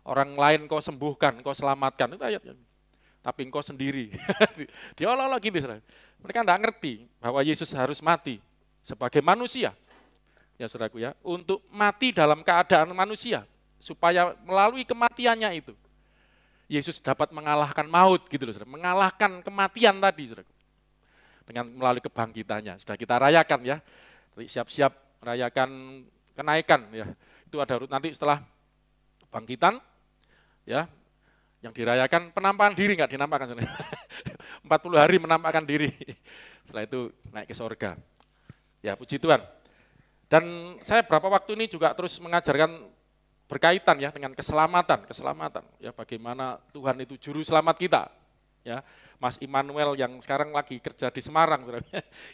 Orang lain kau sembuhkan, kau selamatkan, itu ayatnya. Tapi engkau sendiri. Dia olah-olah gitu. Mereka tidak ngerti bahwa Yesus harus mati sebagai manusia. Ya saudaraku ya, untuk mati dalam keadaan manusia. Supaya melalui kematiannya itu, Yesus dapat mengalahkan maut gitu loh, saudara. Mengalahkan kematian tadi, saudara. Dengan melalui kebangkitannya. Sudah kita rayakan ya. Siap-siap rayakan kenaikan ya. Itu ada nanti setelah kebangkitan ya. Yang dirayakan penampakan diri, enggak dinampakkan. 40 hari menampakkan diri. Setelah itu naik ke sorga. Ya puji Tuhan. Dan saya beberapa waktu ini juga terus mengajarkan berkaitan ya dengan keselamatan. Ya bagaimana Tuhan itu juru selamat kita. Ya, Mas Immanuel yang sekarang lagi kerja di Semarang,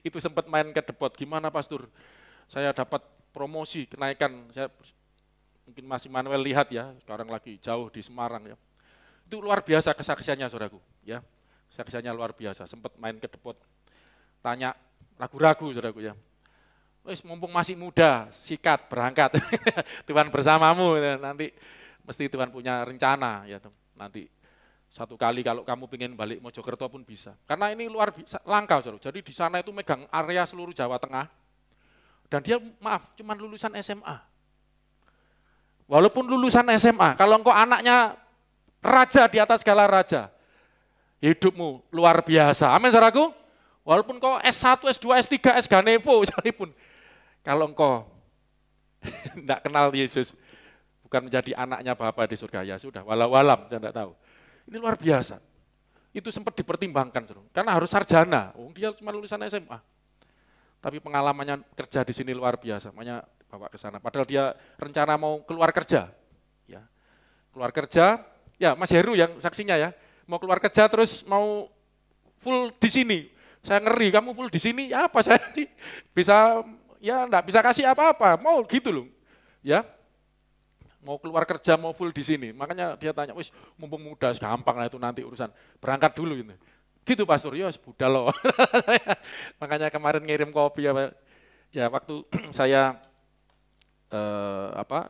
itu sempat main ke Depot. Gimana Pastor? Saya dapat promosi kenaikan. Saya mungkin Mas Immanuel lihat ya, sekarang lagi jauh di Semarang ya. Itu luar biasa kesaksiannya saudaraku, ya. Kesaksiannya luar biasa. Sempat main ke Depot, tanya ragu-ragu saudaraku ya. Wes mumpung masih muda, sikat berangkat. Tuhan bersamamu, nanti mesti Tuhan punya rencana ya. Nanti satu kali kalau kamu pengen balik Mojokerto pun bisa. Karena ini luar biasa, langka saudara. Jadi di sana itu megang area seluruh Jawa Tengah. Dan dia maaf, cuma lulusan SMA. Walaupun lulusan SMA, kalau engkau anaknya raja di atas segala raja, hidupmu luar biasa. Amin saudaraku. Walaupun kau S1, S2, S3, S Ganevo sekalipun, kalau engkau tidak kenal Yesus, bukan menjadi anaknya Bapa di surga, ya sudah, walau-walam, saya tidak tahu. Ini luar biasa. Itu sempat dipertimbangkan, karena harus sarjana. Dia cuma lulusan SMA. Tapi pengalamannya kerja di sini luar biasa, makanya bawa ke sana. Padahal dia rencana mau keluar kerja. Ya. Keluar kerja, ya Mas Heru yang saksinya ya, mau keluar kerja terus mau full di sini. Saya ngeri, kamu full di sini, ya apa saya bisa, ya enggak bisa kasih apa-apa, mau gitu loh. Ya, mau keluar kerja, mau full di sini. Makanya dia tanya, wis mumpung muda, gampang lah itu nanti urusan, berangkat dulu gitu. Gitu Pastor, ya budal loh. Makanya kemarin ngirim kopi ya waktu saya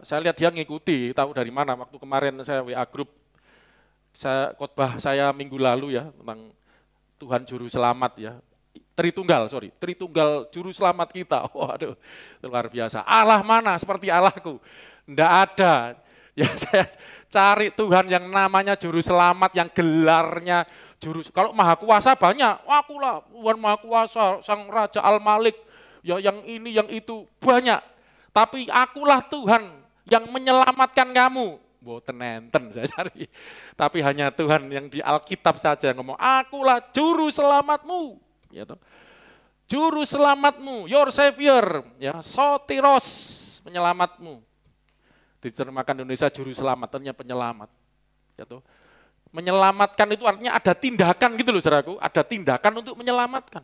saya lihat dia ngikuti, tahu dari mana. Waktu kemarin saya WA grup, khotbah saya minggu lalu ya tentang Tuhan Juru Selamat ya, Tritunggal Juru Selamat kita. Waduh, luar biasa. Allah mana seperti Allahku? Enggak ada. Ya saya cari Tuhan yang namanya Juru Selamat, yang gelarnya kalau Maha Kuasa banyak, akulah Tuhan Maha Kuasa, Sang Raja Al-Malik, ya yang ini, yang itu, banyak. Tapi akulah Tuhan yang menyelamatkan kamu. Boten enten saya cari. Tapi hanya Tuhan yang di Alkitab saja yang ngomong, akulah Juru Selamatmu. Ya, Juru Selamatmu, your Savior, ya, Sotiros, penyelamatmu. Diterjemahkan Indonesia Juru Selamat, artinya penyelamat. Ya, menyelamatkan itu artinya ada tindakan gitu loh saudaraku, ada tindakan untuk menyelamatkan.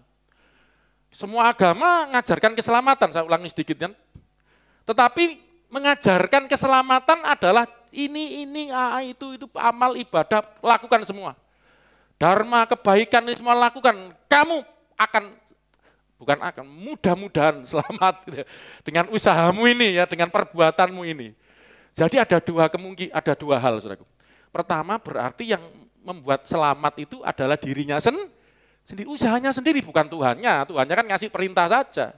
Semua agama mengajarkan keselamatan, saya ulangi sedikit kan. Tetapi mengajarkan keselamatan adalah ini, itu amal ibadah, lakukan semua. Dharma, kebaikan ini semua lakukan, kamu mudah-mudahan selamat gitu. Dengan usahamu ini ya, dengan perbuatanmu ini. Jadi ada dua hal saudaraku. Pertama berarti yang membuat selamat itu adalah dirinya sendiri, usahanya sendiri, bukan Tuhannya. Tuhannya kan ngasih perintah saja.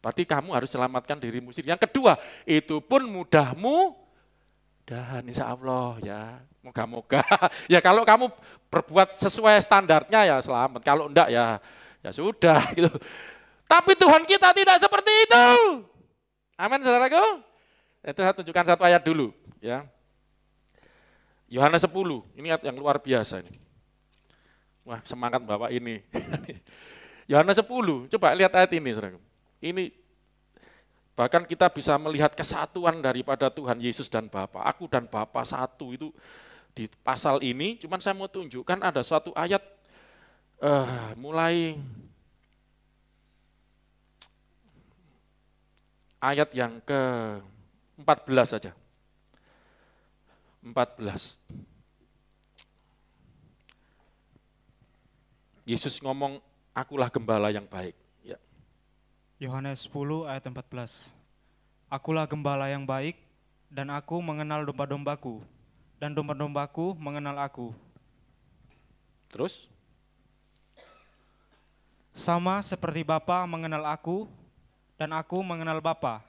Berarti kamu harus selamatkan dirimu sendiri. Yang kedua, itu pun mudah-mudahan insya Allah ya. Moga-moga. Ya kalau kamu berbuat sesuai standarnya ya selamat. Kalau enggak ya sudah gitu. Tapi Tuhan kita tidak seperti itu. Amin saudaraku. Itu saya tunjukkan satu ayat dulu ya. Yohanes 10, ini ayat yang luar biasa ini. Wah, semangat Bapak ini. Yohanes 10, coba lihat ayat ini, saudara. Ini bahkan kita bisa melihat kesatuan daripada Tuhan Yesus dan Bapa. Aku dan Bapa satu itu di pasal ini, cuman saya mau tunjukkan ada suatu ayat mulai ayat yang ke-14 saja. 14. Yesus ngomong, akulah gembala yang baik. Ya. Yohanes 10 ayat 14. Akulah gembala yang baik, dan aku mengenal domba-dombaku, dan domba-dombaku mengenal aku. Terus? Sama seperti Bapa mengenal aku, dan aku mengenal Bapa,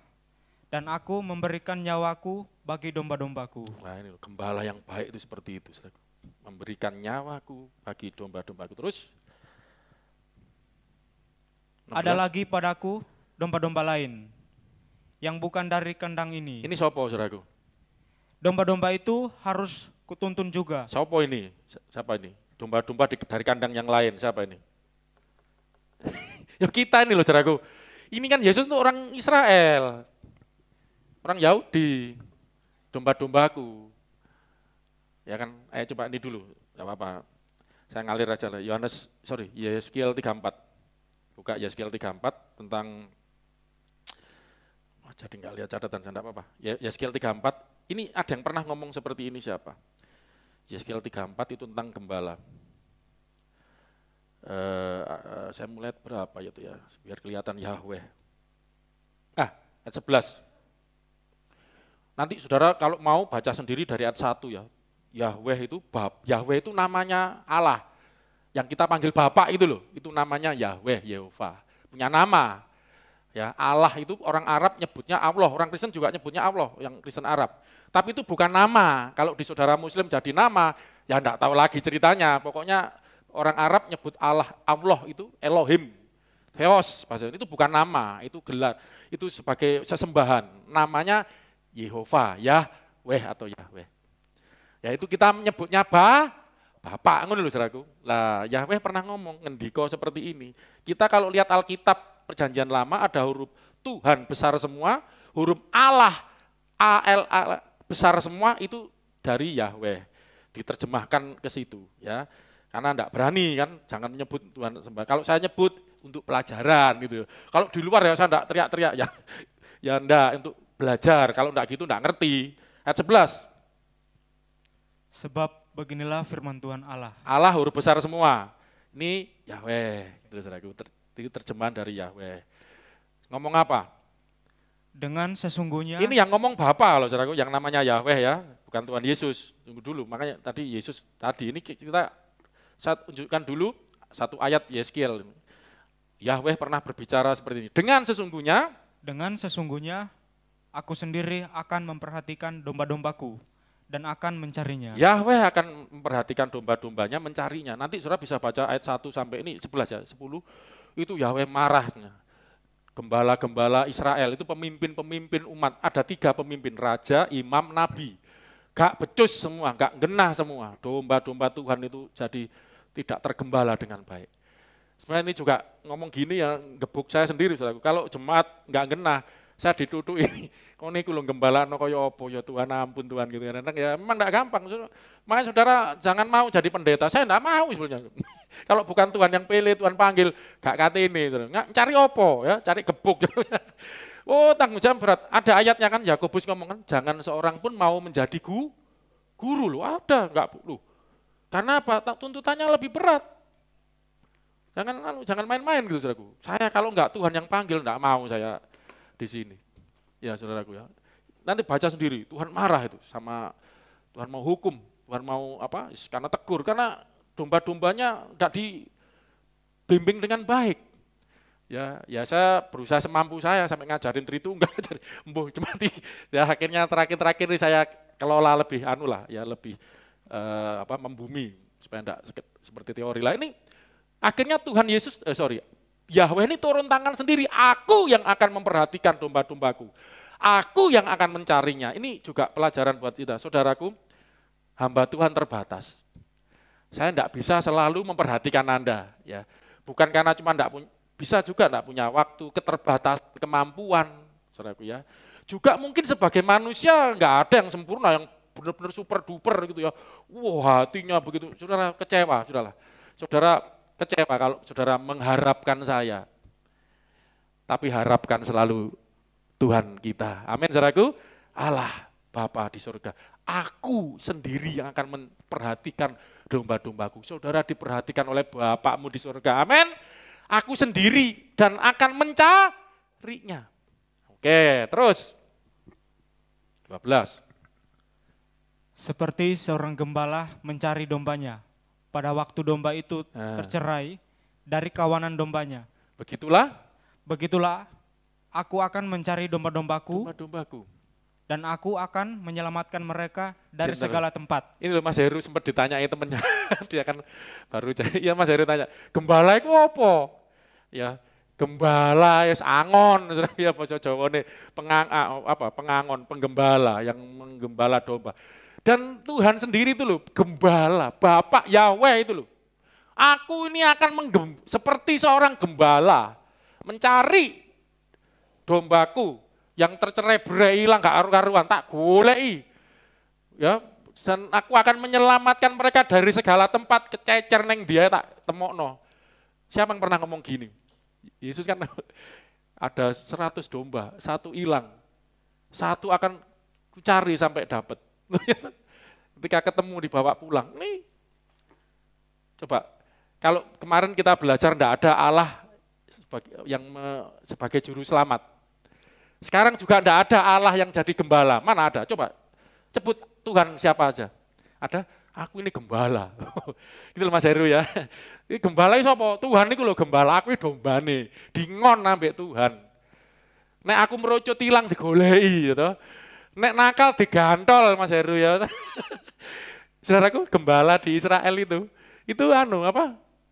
dan aku memberikan nyawaku bagi domba-dombaku. Nah ini gembala yang baik itu seperti itu. Saudaraku. Memberikan nyawaku bagi domba-dombaku. Terus? 16. Ada lagi padaku domba-domba lain, yang bukan dari kandang ini. Ini sopo saudaraku? Domba-domba itu harus kutuntun juga. Sopo ini? Siapa ini? Domba-domba dari kandang yang lain, siapa ini? Ya kita ini loh saudaraku. Ini kan Yesus itu orang Israel. Orang Yahudi. Domba-dombaku. Ya kan, ayo coba ini dulu. Gak apa-apa. Saya ngalir aja lah. Yeskiel 34. Buka Yeskiel 34 tentang jadi nggak lihat catatan, saya enggak apa-apa. Yeskiel 34, ini ada yang pernah ngomong seperti ini siapa? Yeskiel 34 itu tentang gembala. Saya mulai berapa itu ya, biar kelihatan Yahweh. Ayat 11. Nanti saudara kalau mau baca sendiri dari ayat 1 ya. Yahweh itu namanya Allah. Yang kita panggil Bapak itu loh, itu namanya Yahweh, Yehova. Punya nama. Ya, Allah itu orang Arab nyebutnya Allah, orang Kristen juga nyebutnya Allah, yang Kristen Arab. Tapi itu bukan nama. Kalau di saudara Muslim jadi nama, ya enggak tahu lagi ceritanya. Pokoknya orang Arab nyebut Allah itu Elohim, Theos, bahasa itu bukan nama, itu gelar, itu sebagai sesembahan. Namanya Yehova, Yahweh atau Yahweh. Ya itu kita menyebutnya Bapak, ngono lho saudaraku. Lah Yahweh pernah ngomong ngendiko seperti ini. Kita kalau lihat Alkitab Perjanjian Lama ada huruf Tuhan besar semua, huruf Allah besar semua itu dari Yahweh. Diterjemahkan ke situ ya. Karena enggak berani kan, jangan menyebut Tuhan sembah. Kalau saya nyebut untuk pelajaran gitu. Kalau di luar ya saya enggak teriak-teriak ya enggak untuk belajar. Kalau enggak gitu enggak ngerti. Ayat 11. Sebab beginilah firman Tuhan Allah. Allah huruf besar semua. Ini Yahweh, gitu saudaraku. Itu terjemahan dari Yahweh. Ngomong apa? Dengan sesungguhnya. Ini yang ngomong Bapa loh saudaraku, yang namanya Yahweh ya, bukan Tuhan Yesus. Tunggu dulu, makanya tadi Yesus ini saya tunjukkan dulu satu ayat Yeskiel. Yahweh pernah berbicara seperti ini. Dengan sesungguhnya aku sendiri akan memperhatikan domba-dombaku dan akan mencarinya. Yahweh akan memperhatikan domba-dombanya, mencarinya. Nanti saudara bisa baca ayat 1 sampai ini 11 ya, 10. Itu Yahweh marahnya. Gembala-gembala Israel itu pemimpin-pemimpin umat. Ada 3 pemimpin, raja, imam, nabi. Gak becus semua, gak genah semua. Domba-domba Tuhan itu jadi tidak tergembala dengan baik. Sebenarnya ini juga ngomong gini ya, gebuk saya sendiri. Saudara. Kalau jemaat gak genah, saya dituduhi. Kau niku lho gembalano kaya apa ya Tuhan, ampun Tuhan gitu kan. Ya memang enggak gampang. Makanya saudara jangan mau jadi pendeta. Saya enggak mau sebenarnya. Kalau bukan Tuhan yang pilih, Tuhan panggil, gak katene. Cari apa ya? Cari gebuk. Oh, tanggung jawab berat. Ada ayatnya kan Yakobus ngomong kan, jangan seorang pun mau menjadi guru loh. Ada enggak loh. Karena apa? Tuntutannya lebih berat. Jangan main-main gitu saudaraku. Saya kalau enggak Tuhan yang panggil enggak mau saya di sini. Ya saudaraku ya, nanti baca sendiri, Tuhan marah itu sama Tuhan mau hukum, Tuhan mau apa? Karena tegur, karena domba-dombanya enggak dibimbing dengan baik. Ya saya berusaha semampu saya sampai ngajarin Tritunggal, cuma ya akhirnya terakhir ini saya kelola lebih lebih membumi supaya enggak seperti teori lah. Ini akhirnya Tuhan Yesus Yahweh ini turun tangan sendiri, aku yang akan memperhatikan domba-dombaku. Aku yang akan mencarinya. Ini juga pelajaran buat kita. Saudaraku, hamba Tuhan terbatas. Saya tidak bisa selalu memperhatikan Anda. Ya. Bukan karena cuma bisa juga tidak punya waktu, keterbatasan, kemampuan. Saudaraku ya. Juga mungkin sebagai manusia enggak ada yang sempurna, yang benar-benar super duper gitu ya. Wah hatinya begitu, saudara kecewa. Saudara kecewa kalau saudara mengharapkan saya. Tapi harapkan selalu Tuhan kita. Amin saudaraku. Allah Bapa di surga. Aku sendiri yang akan memperhatikan domba-dombaku. Saudara diperhatikan oleh Bapakmu di surga. Amin. Aku sendiri dan akan mencarinya. Oke, terus. 12. seperti seorang gembala mencari dombanya. Pada waktu domba itu tercerai dari kawanan dombanya. Begitulah aku akan mencari domba-dombaku, dan aku akan menyelamatkan mereka dari segala tempat. Ini loh Mas Heru sempat ditanyai temennya, dia kan baru jadi, ya Mas Heru tanya, gembala itu apa? Ya, gembala ya angon, ya bahasa Jawane, pengangon, penggembala yang menggembala domba. Dan Tuhan sendiri itu loh, gembala, Bapak Yahweh itu loh. Aku ini akan seperti seorang gembala, mencari dombaku yang tercerai-berai hilang gak karu-karuan, tak goleki. Ya, dan aku akan menyelamatkan mereka dari segala tempat, kececer neng dia tak temokno. Siapa yang pernah ngomong gini? Yesus kan ada 100 domba, satu hilang. Satu akan kucari sampai dapat. Ketika ketemu dibawa pulang. Nih. Coba, kalau kemarin kita belajar enggak ada Allah sebagai juru selamat. Sekarang juga enggak ada Allah yang jadi gembala. Mana ada? Coba sebut Tuhan siapa aja. Ada, aku ini gembala. Gitu loh Mas Heru ya. Ini gembala itu apa? Tuhan itu loh gembala, aku ini dombane. Dingon ambek Tuhan. Nek aku merucut hilang digoleki gitu. Nek nakal digantol Mas Heru ya. Saudaraku, gembala di Israel itu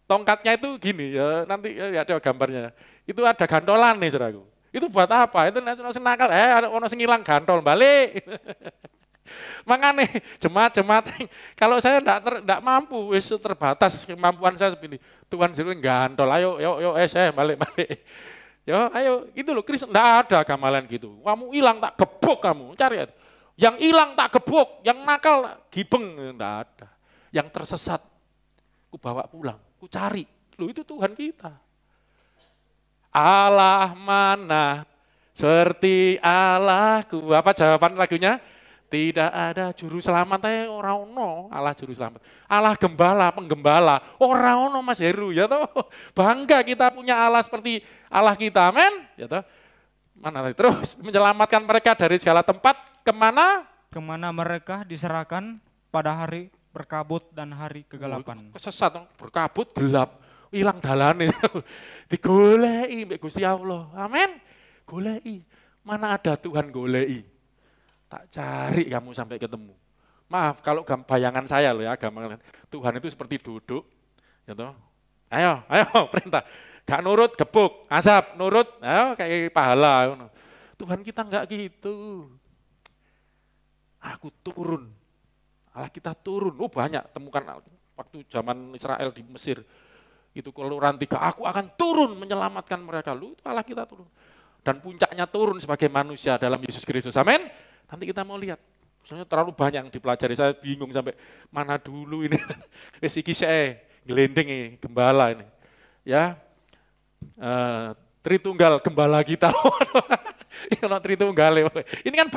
tongkatnya itu gini ya, nanti ya ada gambarnya. Itu ada gantolan nih saudaraku. Itu buat apa? Itu nakal, ono sing ilang gantol balik. Makanya jemaat kalau saya enggak mampu, wis terbatas kemampuan saya seperti Tuhan suruh gantol, ayo balik. Yo, ayo, itu loh Kristen enggak ada gamelan gitu. Kamu hilang tak gebuk kamu, cari. Yang hilang tak gebuk, yang nakal gibeng enggak ada. Yang tersesat ku bawa pulang, ku cari. Loh itu Tuhan kita. Allah mana seperti Allahku. Apa jawaban lagunya? Tidak ada juru selamat ora ono Allah juru selamat. Allah gembala, penggembala, ora ono Mas Heru ya toh. Bangga kita punya Allah seperti Allah kita. Amin. Ya toh. Mana tadi? Terus menyelamatkan mereka dari segala tempat kemana? Kemana mereka diserahkan pada hari berkabut dan hari kegelapan. Kesesat, berkabut, gelap, hilang dalane. Digoleki mbek Gusti Allah. Amin. Goleki. Mana ada Tuhan goleki. Tak cari kamu sampai ketemu. Maaf kalau bayangan saya loh ya, gambaran Tuhan itu seperti duduk, ya toh. Ayo perintah. Gak nurut gebuk, azab, nurut, ayo kayak pahala. Tuhan kita enggak gitu. Aku turun. Allah kita turun. Oh banyak temukan waktu zaman Israel di Mesir. Itu Keluaran 3, aku akan turun menyelamatkan mereka. Lu itu Allah kita turun. Dan puncaknya turun sebagai manusia dalam Yesus Kristus. Amin. Nanti kita mau lihat. Soalnya terlalu banyak yang dipelajari. Saya bingung sampai mana dulu ini. Wis iki gelendeng ini, gembala ini. Ya. Tritunggal gembala kita. Ini Tritunggal. Ini kan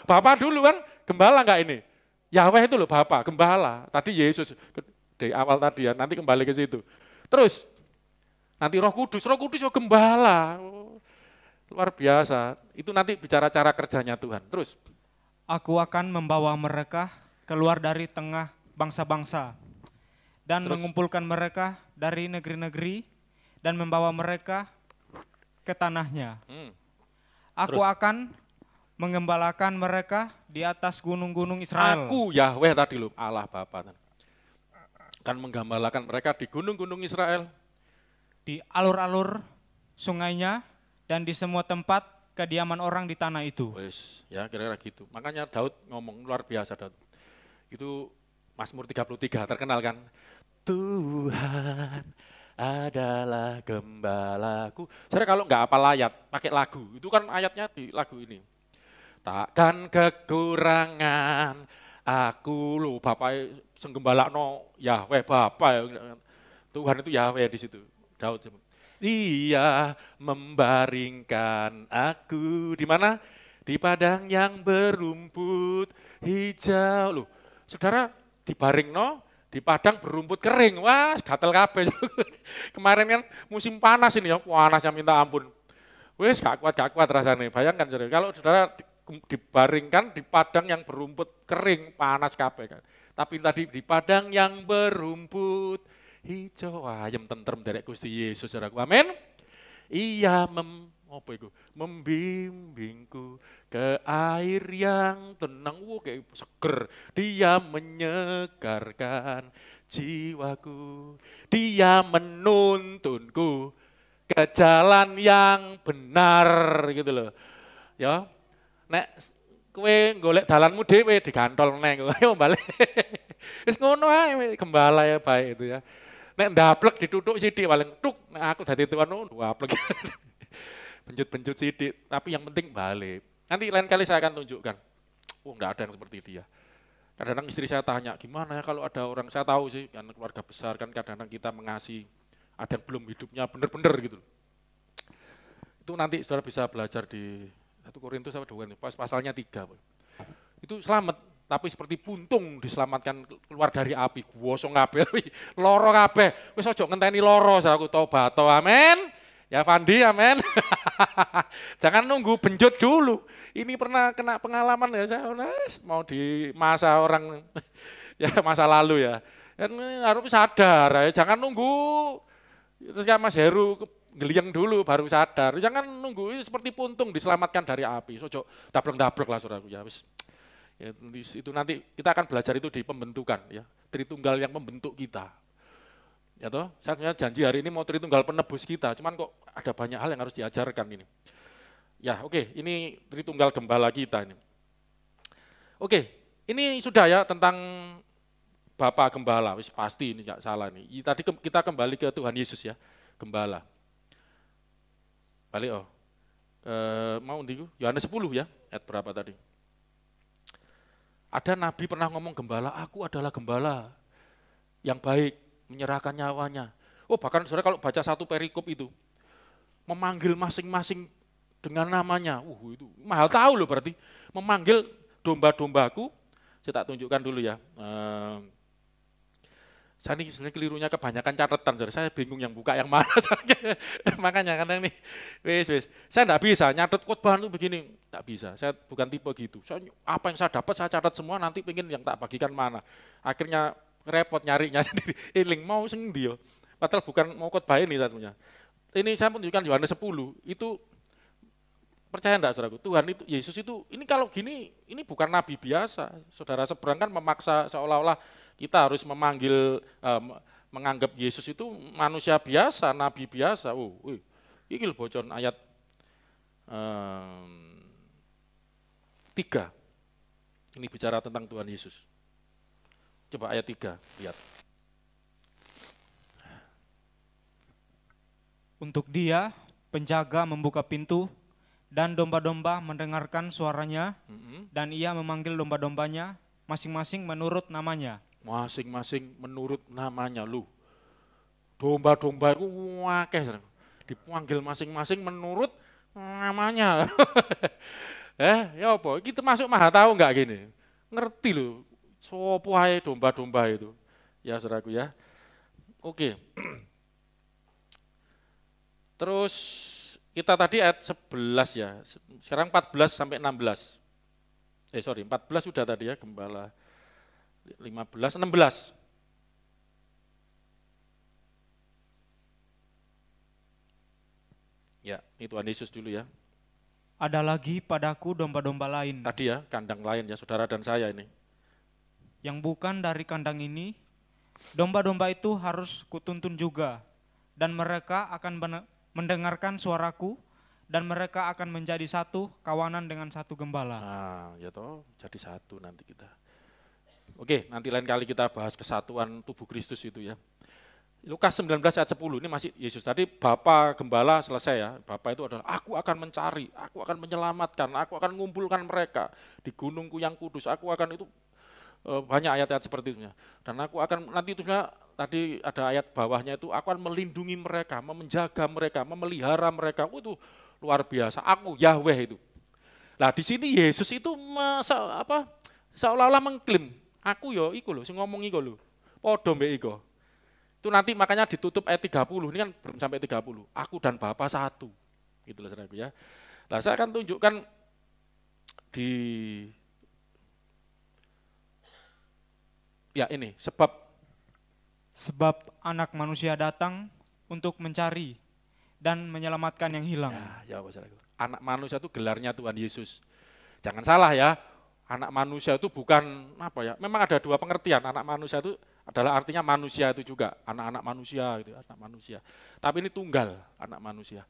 Bapak dulu kan gembala enggak ini? Yahweh itu loh Bapa, gembala. Tadi Yesus di awal tadi ya, nanti kembali ke situ. Terus nanti Roh Kudus juga gembala. Luar biasa. Itu nanti bicara cara kerjanya Tuhan. Terus aku akan membawa mereka keluar dari tengah bangsa-bangsa dan mengumpulkan mereka dari negeri-negeri dan membawa mereka ke tanahnya. Aku akan mengembalakan mereka di atas gunung-gunung Israel. Aku Yahweh tadi loh, Allah Bapa. Akan menggembalakan mereka di gunung-gunung Israel. Di alur-alur sungainya dan di semua tempat kediaman orang di tanah itu. Wes, ya kira-kira gitu. Makanya Daud ngomong luar biasa Daud. Itu Mazmur 33 terkenal kan. Tuhan adalah gembalaku. Saya kalau nggak hafal ayat, pakai lagu. Itu kan ayatnya di lagu ini. Takkan kekurangan aku lo Bapak senggembalakno Yahweh Bapak. Tuhan itu Yahweh di situ. Daud. Dia membaringkan aku di mana? Di padang yang berumput hijau. Loh, saudara dibaringno di padang berumput kering. Wah, gatel kabeh. Kemarin kan musim panas ini ya, panasnya minta ampun. Wes gak kuat rasanya. Bayangkan saudara, kalau saudara dibaringkan di padang yang berumput kering, panas kabeh kan. Tapi tadi di padang yang berumput hijau, ayem tentrem derek Gusti Yesus, saudaraku. Amin. Ia membimbingku ke air yang tenang, kayak seger. Dia menyegarkan jiwaku. Dia menuntunku ke jalan yang benar, gitu loh. Ya, nek kowe golek dalanmu dhewe digantol neng, kowe balik. Wis ngono ae gembala ya baik itu ya. Nek ndaplek ditutuk sithik paling tuk, nek aku dadi tuan ndaplek. Benjut-benjut sithik, tapi yang penting balik. Nanti lain kali saya akan tunjukkan. Enggak ada yang seperti dia. Kadang-kadang istri saya tanya, gimana ya kalau ada orang, saya tahu sih, kan keluarga besar kan kadang-kadang kita mengasihi, ada yang belum hidupnya benar-benar gitu. Itu nanti saudara bisa belajar di 1 Korintus pasalnya 3. Itu selamat, tapi seperti puntung diselamatkan keluar dari api, gosong kabeh, loro kabeh. Wis aja ngenteni loro, saudaraku, tobat, amin. Ya Fandi, amin. Jangan nunggu benjut dulu. Ini pernah kena pengalaman ya, saya mau di masa orang, ya masa lalu ya. Harus sadar ya, jangan nunggu. Terus ya Mas Heru ngeliang dulu baru sadar. Jangan nunggu, seperti puntung diselamatkan dari api. Sojo dablek-dablek lah saudaraku ya. Ya, itu nanti kita akan belajar itu di pembentukan ya. Tritunggal yang membentuk kita. Ya toh, saya sebenarnya janji hari ini mau Tritunggal penebus kita, cuman kok ada banyak hal yang harus diajarkan ini. Ya oke, ini Tritunggal Gembala kita ini. Oke, ini sudah ya tentang Bapak Gembala, wis pasti ini nggak salah nih. Tadi kita kembali ke Tuhan Yesus ya, Gembala. Balik mau di Yohanes 10 ya, ayat berapa tadi? Ada nabi pernah ngomong gembala, aku adalah gembala yang baik, menyerahkan nyawanya. Bahkan saudara kalau baca satu perikop itu, memanggil masing-masing dengan namanya. Itu mahal tahu loh berarti. Memanggil domba-dombaku, saya tak tunjukkan dulu ya. Saya ini sebenarnya kelirunya kebanyakan catatan, saya bingung yang buka yang mana. Makanya kadang nih, wis. Saya enggak bisa nyatet khotbah itu begini, enggak bisa. Saya bukan tipe gitu. Apa yang saya dapat saya catat semua, nanti pengen yang tak bagikan mana. Akhirnya repot nyarinya sendiri. Link mau sing ndi yo. Padahal bukan mau khotbah ini satunya. Ini saya tunjukkan Yohanes 10, itu percaya enggak saudaraku? Tuhan itu, Yesus itu, ini kalau gini, ini bukan nabi biasa. Saudara seberang kan memaksa seolah-olah kita harus memanggil, menganggap Yesus itu manusia biasa, nabi biasa. Iki bocor ayat 3. Ini bicara tentang Tuhan Yesus. Coba ayat 3, lihat. Untuk dia, penjaga membuka pintu, dan domba-domba mendengarkan suaranya, dan ia memanggil domba-dombanya, masing-masing menurut namanya. Masing-masing menurut namanya, lu. Domba-domba itu wakeh, dipanggil masing-masing menurut namanya. Ya apa? Kita masuk maha tahu enggak gini? Ngerti loh. Sopo ae domba-domba itu. Ya saudaraku ya. Oke. Terus kita tadi ayat 11 ya. Sekarang 14 sampai 16. 14 sudah tadi ya, gembala. 15, 16. Ya, ini Tuhan Yesus dulu ya. Ada lagi padaku domba-domba lain. Tadi ya, kandang lain ya, saudara dan saya ini. Yang bukan dari kandang ini, domba-domba itu harus kutuntun juga, dan mereka akan mendengarkan suaraku, dan mereka akan menjadi satu kawanan dengan satu gembala. Ya toh, jadi satu nanti kita. Oke, nanti lain kali kita bahas kesatuan tubuh Kristus itu ya. Lukas 19 ayat 10, ini masih Yesus. Tadi Bapa Gembala selesai ya, Bapa itu adalah aku akan mencari, aku akan menyelamatkan, aku akan mengumpulkan mereka di gunungku yang kudus, aku akan itu. Banyak ayat-ayat seperti itu. Dan aku akan, nanti itu tadi ada ayat bawahnya itu, aku akan melindungi mereka, menjaga mereka, memelihara mereka. Itu luar biasa, aku Yahweh itu. Nah di sini Yesus itu seolah-olah mengklaim, aku yo iku lho, sing ngomong iku lho, podo mbek iko. Itu nanti makanya ditutup ayat 30, ini kan belum sampai 30, aku dan Bapa satu. Gitu loh saudaraku ya. Nah saya akan tunjukkan Sebab anak manusia datang untuk mencari dan menyelamatkan yang hilang. Ya, anak manusia itu gelarnya Tuhan Yesus. Jangan salah ya, anak manusia itu bukan apa ya, memang ada dua pengertian. Anak manusia itu adalah artinya manusia itu juga, anak-anak manusia gitu, anak manusia. Tapi ini tunggal anak manusia.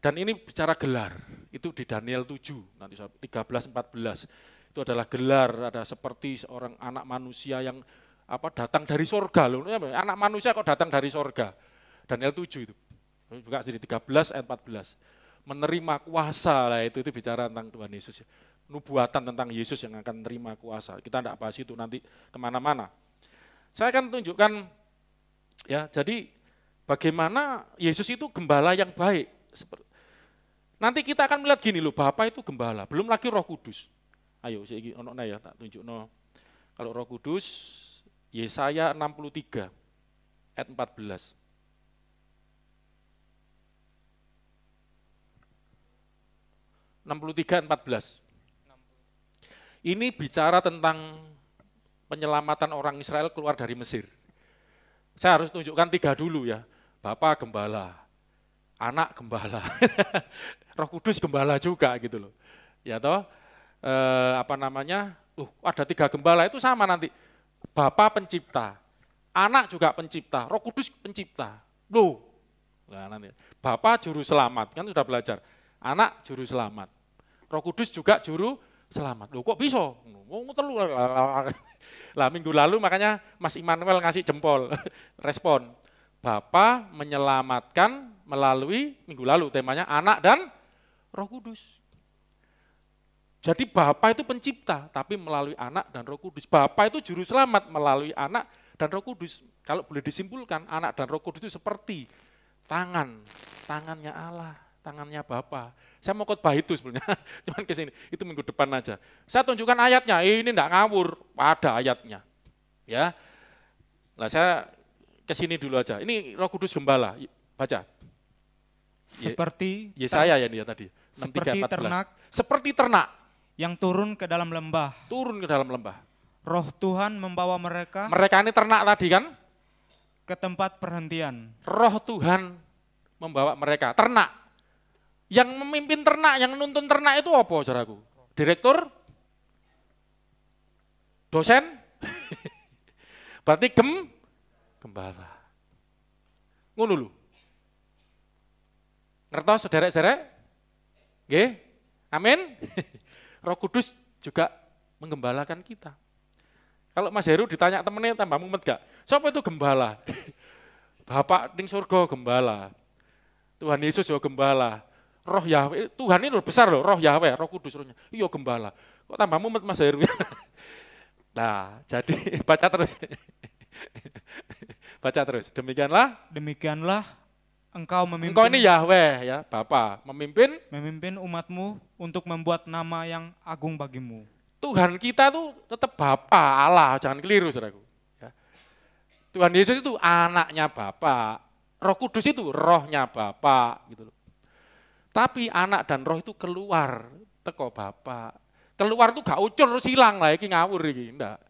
Dan ini bicara gelar, itu di Daniel 7, nanti 13-14. Itu adalah gelar, ada seperti seorang anak manusia yang datang dari sorga loh. Anak manusia kok datang dari sorga. Daniel 7 itu. Buka sendiri 13 ayat 14. Menerima kuasa lah itu bicara tentang Tuhan Yesus. Nubuatan tentang Yesus yang akan menerima kuasa. Kita tidak bahas itu nanti kemana-mana. Saya akan tunjukkan ya, jadi bagaimana Yesus itu gembala yang baik. Nanti kita akan melihat gini loh, Bapa itu gembala, belum lagi Roh Kudus. Ayo, saya ono ya, tak tunjuk no. Kalau Roh Kudus, Yesaya 63 ayat 14. Ini bicara tentang penyelamatan orang Israel keluar dari Mesir. Saya harus tunjukkan 3 dulu ya. Bapa gembala, anak gembala, Roh Kudus gembala juga gitu loh. Ya toh, ada 3 gembala itu sama nanti. Bapa pencipta, anak juga pencipta, Roh Kudus pencipta. Loh. Nah, nanti Bapa juru selamat, kan sudah belajar. Anak juru selamat. Roh Kudus juga juru selamat. Loh kok bisa? Lah minggu lalu makanya Mas Immanuel ngasih jempol, respon. Bapa menyelamatkan melalui minggu lalu temanya anak dan Roh Kudus. Jadi Bapa itu pencipta, tapi melalui anak dan Roh Kudus. Bapa itu juru selamat melalui anak dan Roh Kudus. Kalau boleh disimpulkan, anak dan Roh Kudus itu seperti tangannya Allah, tangannya Bapa. Saya mau khotbah itu sebenarnya, cuman ke sini, itu minggu depan aja. Saya tunjukkan ayatnya, ini enggak ngawur, ada ayatnya. Ya. Nah, saya ke sini dulu aja. Ini Roh Kudus gembala, baca. Seperti Yesaya ya dia tadi. Seperti ternak. Seperti ternak yang turun ke dalam lembah. Turun ke dalam lembah. Roh Tuhan membawa mereka. Mereka ini ternak tadi kan? Ke tempat perhentian. Roh Tuhan membawa mereka, ternak. Yang memimpin ternak, yang nuntun ternak itu apa, saudaraku? Direktur? Dosen? Berarti gembala. Ngono lho. Ngertos sederek-sederek? Nggih? Amin. Roh Kudus juga menggembalakan kita. Kalau Mas Heru ditanya temennya tambah mumet gak? Siapa itu gembala? Bapak ning surga gembala. Tuhan Yesus juga gembala. Roh Yahweh, Tuhan ini besar loh, Roh Yahweh, Roh Kudus rohnya. Iya gembala. Kok tambah mumet Mas Heru? Nah, jadi baca terus. Baca terus. Demikianlah engkau memimpin. Engkau ini Yahweh ya, Bapa, memimpin umatmu untuk membuat nama yang agung bagimu. Tuhan kita tuh tetap Bapa, Allah, jangan keliru saudaraku. Ya. Tuhan Yesus itu anaknya Bapa, Roh Kudus itu rohnya Bapa gitu loh. Tapi anak dan roh itu keluar teko Bapa. Keluar tuh gak ucul terus hilang lah, iki ngawur iki, enggak.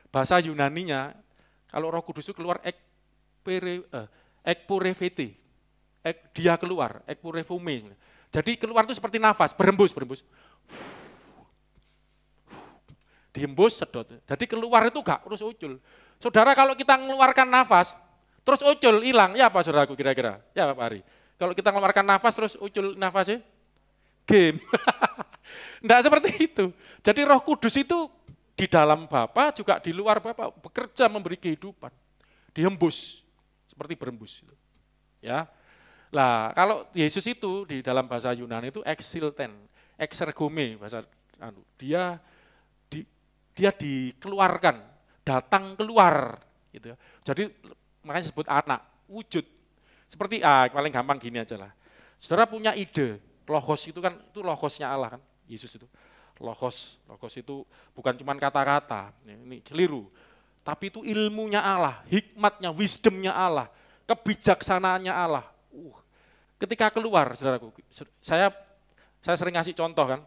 Bahasa Yunaninya kalau Roh Kudus itu keluar ekpurevete. Dia keluar, ekpurefume. Jadi keluar itu seperti nafas, berembus. Dihembus, sedot. Jadi keluar itu gak terus ucul. Saudara kalau kita mengeluarkan nafas, terus ucul, hilang, ya apa saudaraku kira-kira? Ya Pak Ari. Kalau kita mengeluarkan nafas, terus ucul nafasnya, game. Enggak seperti itu. Jadi Roh Kudus itu di dalam Bapa juga di luar Bapa bekerja memberi kehidupan. Dihembus, seperti berembus. Ya. Lah, kalau Yesus itu di dalam bahasa Yunani itu exilten, exergome bahasa dia dikeluarkan, datang keluar gitu. Jadi makanya disebut anak, wujud. Seperti paling gampang gini aja lah. Saudara punya ide, logos itu kan itu logosnya Allah kan, Yesus itu. Logos itu bukan cuma kata-kata, ini keliru. Tapi itu ilmunya Allah, hikmatnya, wisdomnya Allah, kebijaksanaannya Allah. Ketika keluar, saudaraku, saya sering ngasih contoh kan,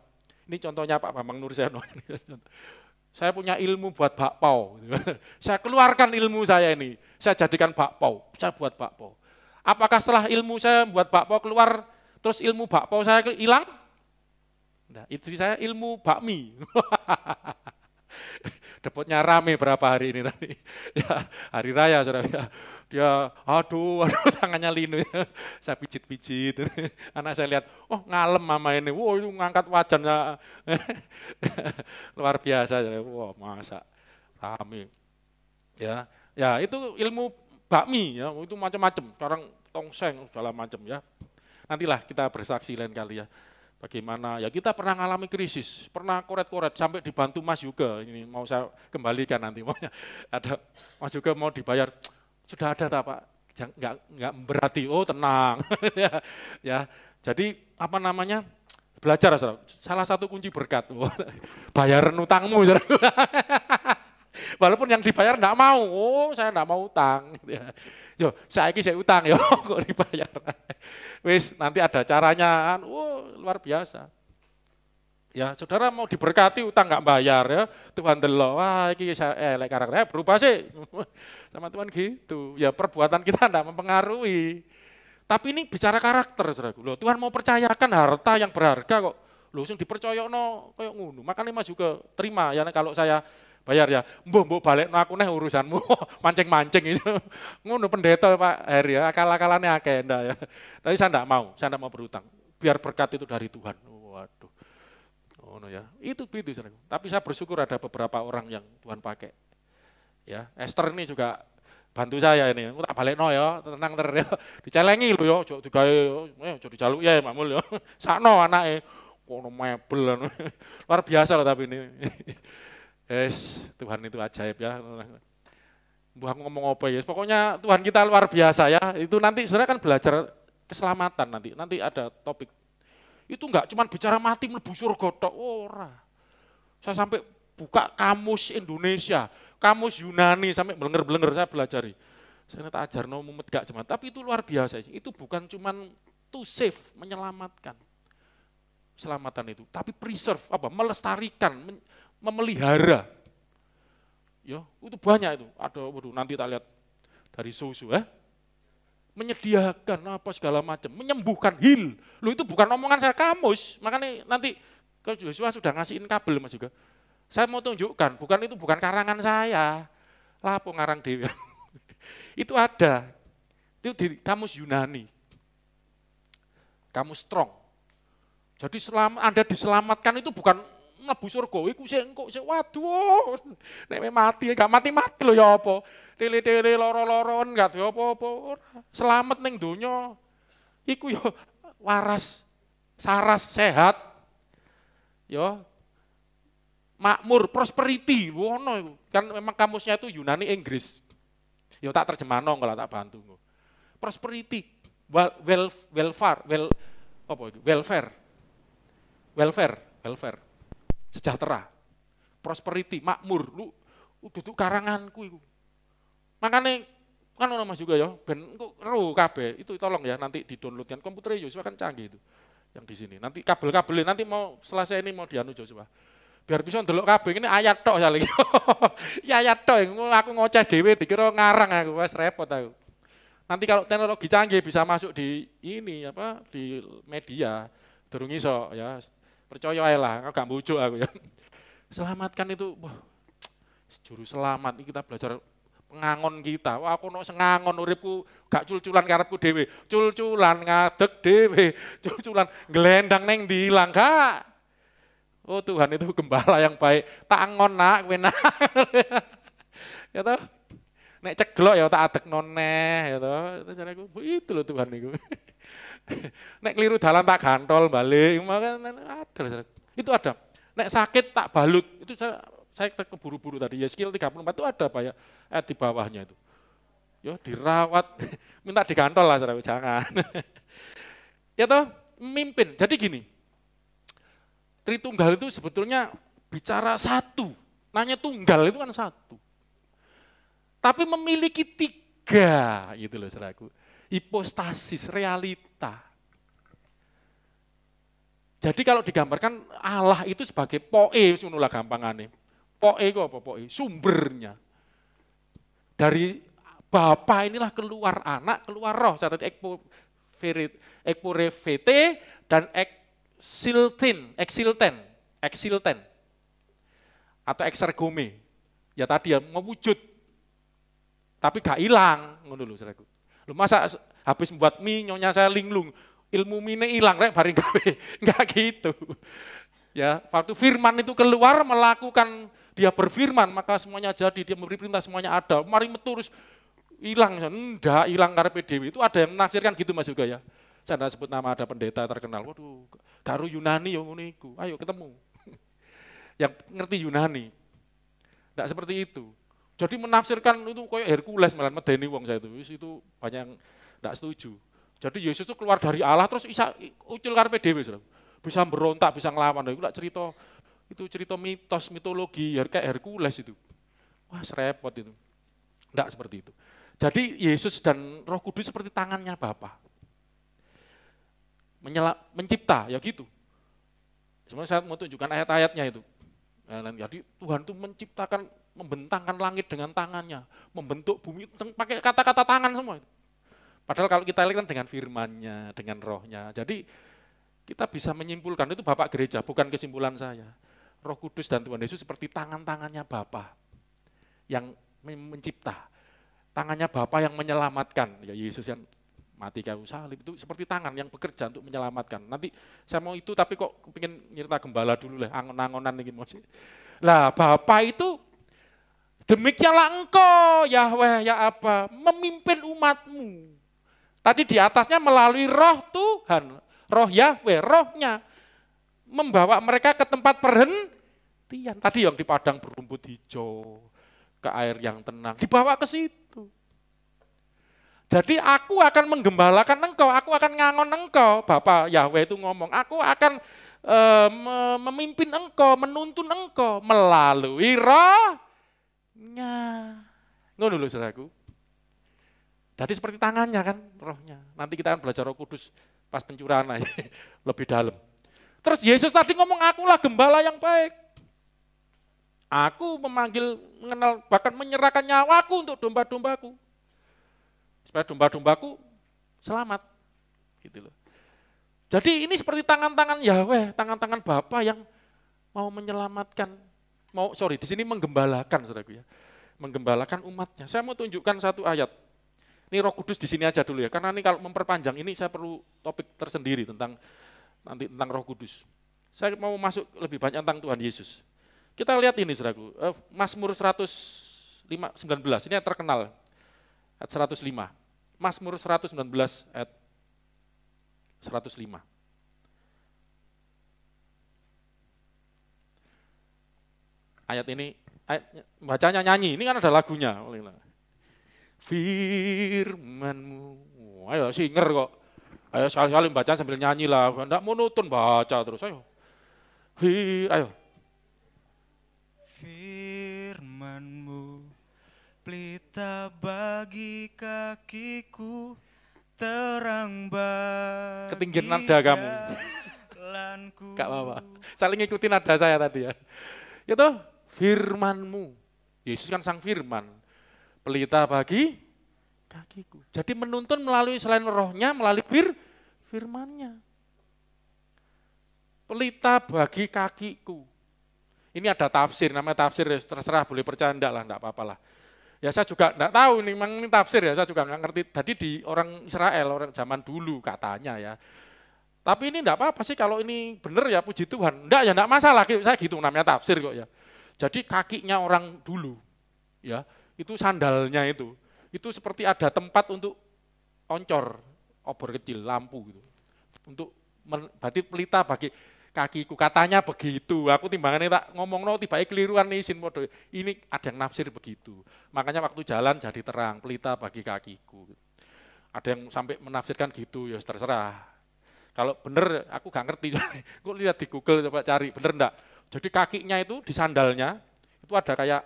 Ini contohnya Pak Bambang Nursiono. Saya punya ilmu buat bakpao. Saya keluarkan ilmu saya ini. Saya jadikan bakpao. Saya buat bakpao. Apakah setelah ilmu saya buat bakpao keluar, terus ilmu bakpao saya hilang? Nah, itu saya ilmu bakmi. Dapatnya rame berapa hari ini tadi. Ya, hari raya saudara. Dia aduh tangannya linu. Saya pijit-pijit. Anak saya lihat, oh ngalem mama ini. Wow itu ngangkat wajannya. Luar biasa. Wah masa rame. Ya, ya itu ilmu bakmi ya, itu macam-macam. Sekarang tongseng segala macam ya. Nantilah kita bersaksi lain kali ya. Bagaimana ya kita pernah mengalami krisis, pernah koret-koret sampai dibantu Mas Yuga. Ini mau saya kembalikan nanti, maunya ada Mas Yuga mau dibayar, sudah ada tak Pak? Enggak berarti, oh tenang. ya, jadi apa namanya belajar, salah satu kunci berkat, bayaran utangmu. Walaupun yang dibayar enggak mau, oh saya enggak mau utang. Yo, saya utang yo kok dibayar. Wis nanti ada caranya, luar biasa. Ya, saudara mau diberkati utang nggak bayar ya, Tuhan delok, wah ini saya elek karakternya berubah sih. Sama Tuhan gitu. Ya perbuatan kita enggak mempengaruhi. Tapi ini bicara karakter, saudaraku. Loh, Tuhan mau percayakan harta yang berharga kok. Loh, sing dipercayakno koyo ngono. Makanya Mas juga terima ya kalau saya bayar ya, mbok balik aku nih urusanmu, mancing-mancing itu. Ngono pendeta Pak Heri ya, akal-akalannya akeh ndak ya. Tapi saya enggak mau berutang. Biar berkat itu dari Tuhan. Waduh. Ngono ya. Itu gitu saudara. Tapi saya bersyukur ada beberapa orang yang Tuhan pakai. Ya, Esther ini juga bantu saya ini. Tak balekno ya, tenang ter ya. Dicelengi lho ya, ojo digawe ojo dijaluk ya Makmul ya. Sakno anake kono mebel. Luar biasa loh tapi ini. Tuhan itu ajaib ya. Mbah ngomong apa ya? Pokoknya Tuhan kita luar biasa ya. Itu nanti sebenarnya kan belajar keselamatan nanti. Nanti ada topik. Itu enggak cuma bicara mati mlebu surga tok ora. Saya sampai buka kamus Indonesia, kamus Yunani sampai blenger-blenger saya belajari. Saya tak ajarno mumet gak cuma, tapi itu luar biasa. Itu bukan cuma to save, menyelamatkan. Keselamatan itu, tapi preserve apa? Melestarikan, memelihara. Ya, itu banyak itu. Ada nanti tak lihat dari susu ya. Menyediakan apa segala macam, menyembuhkan, heal. Loh itu bukan omongan saya kamus. Makanya nanti kalau Joshua sudah ngasihin kabel Mas juga. Saya mau tunjukkan, itu bukan karangan saya. Lapo ngarang dewe. Itu ada. Itu di kamus Yunani. Kamus strong. Jadi Anda diselamatkan itu bukan mlebu surga, iku sik engko sik waduh. Nek mati gak mati-mati lho ya apa. Tele-tele loro-loron gak apa-apa. Selamat ning donya. Iku ya waras, saras, sehat. Ya. Makmur, prosperity, ngono iku. Kan memang kamusnya itu Yunani Inggris. Ya tak terjemahno kalau tak bantu. Prosperity, welfare, sejahtera, prosperity, makmur, lu duduk karanganku itu. Makanya kan ono Mas juga ya, ben engko ero kabeh, itu tolong ya nanti di-download kan komputer Joshua kan canggih itu. Yang di sini. Nanti kabel-kabelnya nanti mau selesai ini mau dianu Joshua. Biar bisa ndelok kabeh ini ayat tok ya lagi. Ya ayat tok, aku ngoceh dhewe dikira ngarang aku, wes repot aku. Nanti kalau teknologi canggih bisa masuk di ini apa di media, durung iso ya. Percaya ae lah, gak mbujuk aku ya. Selamatkan itu, wah, juru selamat ini kita belajar pengangon kita. Wah, aku nek sengangon uripku gak cul-culan karepku dhewe. Cul-culan ngadeg dhewe, cul-culan glendang ning ndi ilang gak. Oh Tuhan itu gembala yang baik. Tak ngon nak kowe nak. Ya toh. Nek ceglok ya tak adekno neh ya toh. Terus aku itu loh Tuhan niku. Nek keliru dalan tak gantol balik, ada. Itu ada. Nek sakit tak balut, itu saya keburu-buru tadi. Yeskiel 34 itu ada apa ya? Di bawahnya itu. Ya dirawat, minta digantol lah, saudara, jangan. Ya toh, mimpin. Jadi gini, Tritunggal itu sebetulnya bicara satu. Nanya tunggal itu kan satu. Tapi memiliki tiga, gitu loh, saudaraku. Hipostasis, realita. Jadi kalau digambarkan Allah itu sebagai poe, sunulah gampangane. Poe itu apa poe? Sumbernya. Dari Bapa inilah keluar anak, keluar roh. Saya tadi ekporevete dan eksilten atau eksergome. Ya tadi ya mewujud, tapi gak hilang. Ngono lho saudaraku. Lu masa habis membuat mie nyonya saya linglung, ilmu mine hilang rek bareng gawe. Enggak gitu. Ya, waktu firman itu keluar melakukan, dia berfirman maka semuanya jadi, dia memberi perintah semuanya ada. Mari meturus hilang, enggak hilang karepe dhewe. Itu ada yang menafsirkan gitu Mas juga ya. Saya enggak sebut nama, ada pendeta terkenal. Waduh, garu Yunani yo ngono iku. Ayo ketemu. Yang ngerti Yunani. Enggak seperti itu. Jadi menafsirkan itu kayak Hercules malah medeni wong saya itu. Itu banyak yang enggak setuju. Jadi Yesus itu keluar dari Allah terus bisa ucul karepe dhewe, Saudara. Bisa berontak, bisa ngelawan. Itu cerita mitos, mitologi kayak Hercules itu. Wah, serepot itu. Enggak seperti itu. Jadi Yesus dan Roh Kudus seperti tangannya Bapa. Mencipta, ya gitu. Sebenarnya saya mau tunjukkan ayat-ayatnya itu. Jadi Tuhan itu menciptakan, membentangkan langit dengan tangannya, membentuk bumi pakai kata-kata tangan semua. Padahal kalau kita lihat kan dengan firman-Nya, dengan rohnya. Jadi kita bisa menyimpulkan, itu Bapak Gereja, bukan kesimpulan saya. Roh Kudus dan Tuhan Yesus seperti tangan-tangannya Bapa yang mencipta. Tangannya Bapa yang menyelamatkan. Ya Yesus yang mati kayu salib itu seperti tangan yang bekerja untuk menyelamatkan. Nanti saya mau itu tapi kok pengen nyerita gembala dulu lah, angon-angonan ini masih. Lah Bapa itu demikianlah engkau Yahweh ya apa memimpin umatmu. Tadi di atasnya melalui roh Tuhan, roh Yahweh, rohnya membawa mereka ke tempat perhentian. Tadi yang di padang berumput hijau, ke air yang tenang, dibawa ke situ. Jadi aku akan menggembalakan engkau, aku akan ngangon engkau. Bapak Yahweh itu ngomong, aku akan memimpin engkau, menuntun engkau melalui rohnya. Ngono lho saudaraku. Jadi seperti tangannya kan rohnya. Nanti kita akan belajar Roh Kudus pas pencurahan aja, lebih dalam. Terus Yesus tadi ngomong, akulah gembala yang baik. Aku memanggil, mengenal, bahkan menyerahkan nyawaku untuk domba-dombaku. Supaya domba-dombaku selamat. Gitu loh. Jadi ini seperti tangan-tangan Yahweh, tangan-tangan Bapa yang mau menyelamatkan, di sini menggembalakan saudaraku ya. Menggembalakan umatnya. Saya mau tunjukkan satu ayat. Ini Roh Kudus di sini aja dulu ya, karena ini kalau memperpanjang ini saya perlu topik tersendiri tentang Roh Kudus. Saya mau masuk lebih banyak tentang Tuhan Yesus. Kita lihat ini saudaraku, Mazmur 119, ini yang terkenal. Ayat 105. Mazmur 119 ayat 105. Ayat ini, bacanya nyanyi, ini kan ada lagunya. Firman-Mu, ayo singer kok. Ayo sekali-kali baca sambil nyanyi lah, enggak monoton baca terus, ayo. Ayo. Firman-Mu pelita bagi kakiku, terang bagi ketinggian nada kamu. jalanku. Gak apa-apa, saling ngikutin nada saya tadi ya. Itu firman-Mu. Yesus kan sang firman. Pelita bagi kakiku. Jadi menuntun melalui selain rohnya, melalui firman-Nya. Pelita bagi kakiku. Ini ada tafsir, namanya tafsir, terserah boleh percaya enggak lah, enggak apa-apa lah. Ya saya juga enggak tahu ini memang ini tafsir ya, saya juga enggak ngerti. Tadi di orang Israel, orang zaman dulu katanya ya. Tapi ini enggak apa-apa sih kalau ini benar ya, puji Tuhan. Enggak ya, enggak masalah, saya gitu namanya tafsir kok ya. Jadi kakinya orang dulu, ya itu sandalnya itu seperti ada tempat untuk oncor, obor kecil, lampu gitu. Untuk berarti pelita bagi kakiku, katanya begitu. Aku timbangannya tak ngomong tiba-tiba keliruan nih sin podo. Ini ada yang nafsir begitu. Makanya waktu jalan jadi terang, pelita bagi kakiku. Ada yang sampai menafsirkan gitu, ya terserah. Kalau bener aku gak ngerti. Gue lihat di Google coba cari, bener enggak? Jadi kakinya itu di sandalnya itu ada kayak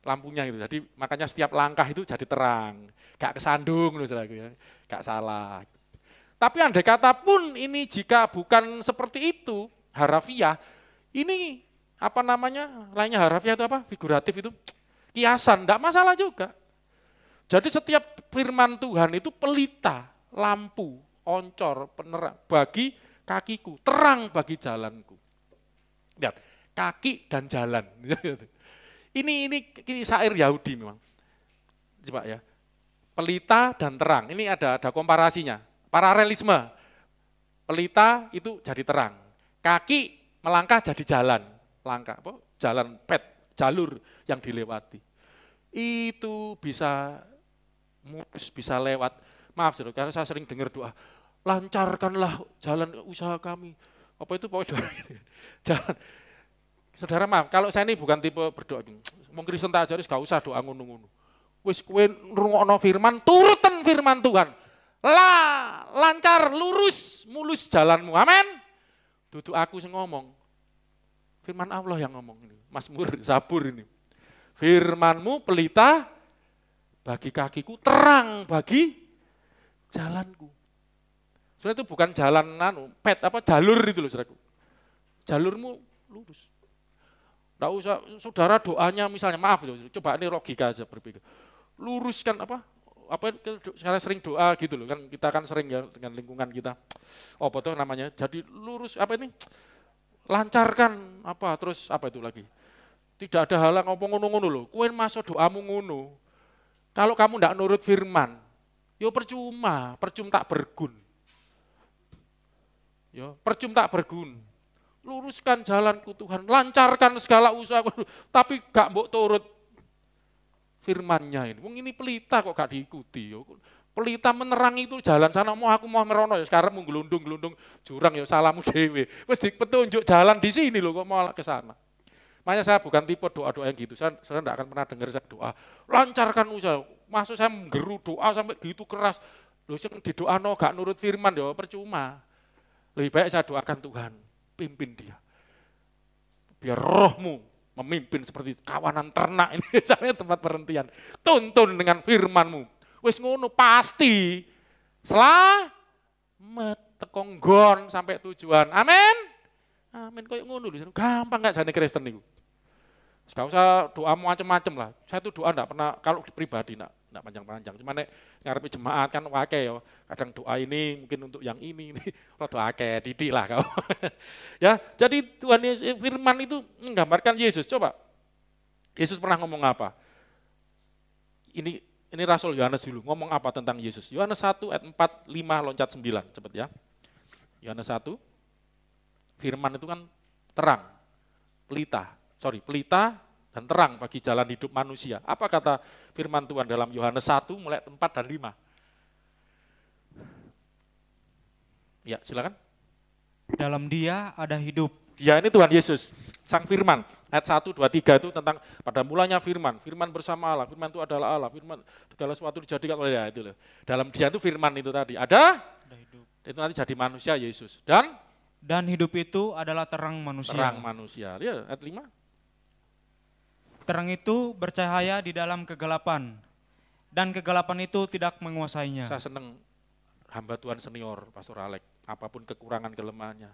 lampunya gitu. Jadi makanya setiap langkah itu jadi terang. Gak kesandung loh saudaraku ya. Gak salah. Tapi andai kata pun ini jika bukan seperti itu, harafiah, ini apa namanya, lainnya harafiah itu apa? Figuratif itu, kiasan, enggak masalah juga. Jadi setiap firman Tuhan itu pelita, lampu, oncor, penerang bagi kakiku, terang bagi jalanku. Lihat, kaki dan jalan. Ini syair Yahudi memang. Coba ya, pelita dan terang, ini ada komparasinya. Paralelisme, pelita itu jadi terang, kaki melangkah jadi jalan, jalan jalur yang dilewati. Itu bisa mulus, bisa lewat. Maaf saudara, karena saya sering dengar doa, lancarkanlah jalan usaha kami. Apa itu pokoknya doa gitu. Jalan. Saudara maaf, kalau saya ini bukan tipe berdoa, mau Kristen tak ajaris gak usah doa ngono-ngono. Wis kowe ngrungokno firman, turutan firman Tuhan. Lancar, lurus, mulus jalanmu. Amin. Dudu aku yang ngomong. Firman Allah yang ngomong ini. Mazmur, Zabur ini. Firmanmu pelita bagi kakiku, terang bagi jalanku. Sebenarnya itu bukan jalan jalur itu loh saudaraku. Jalurmu lurus. Enggak usah saudara doanya misalnya, maaf loh, coba ini logika aja berpikir. Luruskan saya sering doa gitu loh, kan kita kan sering ya dengan lingkungan kita. Apa tuh namanya? Jadi lurus lancarkan terus itu lagi. Tidak ada hal yang ngomong ngono-ngono loh. Kowe masuk doamu ngono. Kalau kamu ndak nurut firman, yo percuma tak bergun. Yo, percuma tak bergun. Luruskan jalanku Tuhan, lancarkan segala usahaku, tapi gak mbok turut firman-Nya ini. Wong ini pelita kok gak diikuti. Pelita menerangi itu jalan sana, aku mau merono ya sekarang mau gelundung jurang ya salahmu dhewe. Wis petunjuk jalan di sini loh kok malah ke sana. Makanya saya bukan tipe doa-doa yang gitu. Saya enggak akan pernah dengar saya doa, lancarkan usaha. Maksud saya menggeru doa sampai gitu keras. Loh sing didoano gak nurut firman ya percuma. Lebih baik saya doakan Tuhan, pimpin dia. Biar rohmu memimpin seperti kawanan ternak ini sampai tempat perhentian. Tuntun dengan firman-Mu. Wis ngono pasti selamat tekonggon sampai tujuan. Amin. Amin koyo ngono lho. Gampang gak jane Kristen niku. Gak usah doa macam-macam lah. Saya tuh doa enggak pernah, kalau pribadi enggak panjang-panjang. Cuma nek ngarepe jemaat kan wake ya. Kadang doa ini mungkin untuk yang ini rada akeh didik lah kau. Ya, jadi Tuhan Yesus firman itu menggambarkan Yesus. Coba. Yesus pernah ngomong apa? Ini Rasul Yohanes dulu ngomong apa tentang Yesus? Yohanes 1 ayat 4, 5 loncat 9, cepat ya. Yohanes 1 firman itu kan terang, pelita dan terang bagi jalan hidup manusia. Apa kata firman Tuhan dalam Yohanes 1 mulai 4 dan 5? Ya, silakan. Dalam Dia ada hidup. Dia ini Tuhan Yesus, Sang Firman. Ayat 1, 2, 3 itu tentang pada mulanya firman bersama Allah, firman itu adalah Allah, firman segala sesuatu dijadikan oleh Dia, itu loh. Dalam Dia itu firman itu tadi, ada hidup. Itu nanti jadi manusia Yesus. Dan hidup itu adalah terang manusia. Terang manusia. Ya, ayat 5. Terang itu bercahaya di dalam kegelapan, dan kegelapan itu tidak menguasainya. Saya senang hamba Tuhan senior, Pastor Alek, apapun kekurangan kelemahannya.